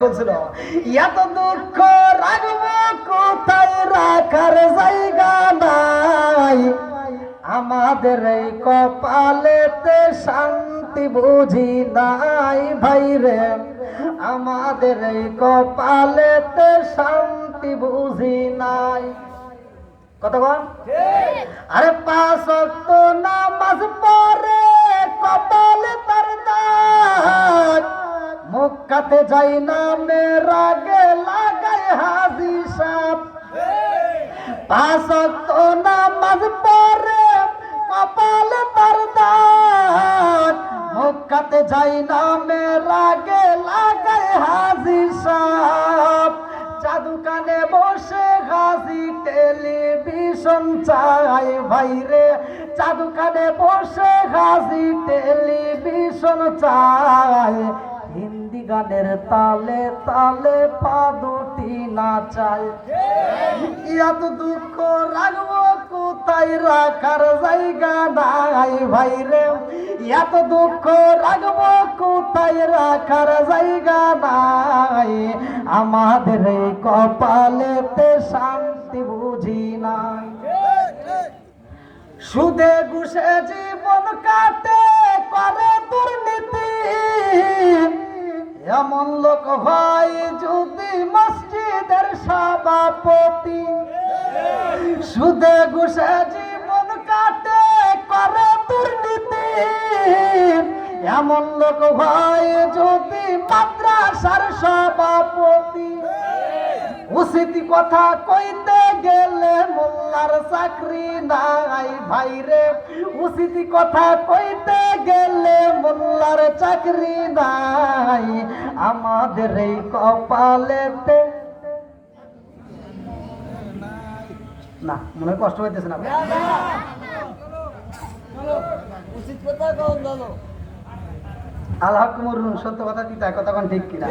বলছিল এত দুঃখ রাখবো কোথায় রাখার জায়গা নাই আমাদের এই কপালেতে শান্তি বুঝি নাই ভাই রে আমাদের এই কপালেতে শান্তি বুঝি নাই কতক্ষণ আরে 5 ওয়াক্ত নামাজ পড়ে কপালে তার দাগ মক্কাতে যাই না মেরা গে লাগাই হাজি সাপ 5 ওয়াক্ত নামাজ পড়ে কপালে তার দাগ মক্কাতে যাই না মেরা গে লাগাই হাজি সাপ জাদু কানে বসে হাজি টেলিভিশন চাই ভাই রে জাদু কানে বসে হাজি টেলিভিশন চাই হিন্দি গানের তালে তালে পা দুটি নাচাই এত দুঃখ রাখবো কোথায় রাখার জায়গা নাই ভাই রে এত দুঃখ রাখবো কোথায় রাখার জায়গা নাই আমাদের এই কপালেতে শান্তি বুঝি নাই সুদে ঘুষে জীবন কাটে করে দুর্নীতি এমন লোক হয় যদি মসজিদের সভাপতি সুদে ঘুষে জীবন কাটে করে দুর্নীতি এমন লোক হয় যদি মাদ্রাসার সভাপতি উচিত কথা কইতে গেলে মোল্লার চাকরি নাই ভাই রে উচিত কথা কইতে গেলে মোল্লার চাকরি নাই আমাদের এই কপালেতে না মনে হয় কষ্ট হইতেছে না উচিত কথা কম জানো আল্লাহ কুমরুন সত্য কথা কি তাই কথা কোন ঠিক কিনা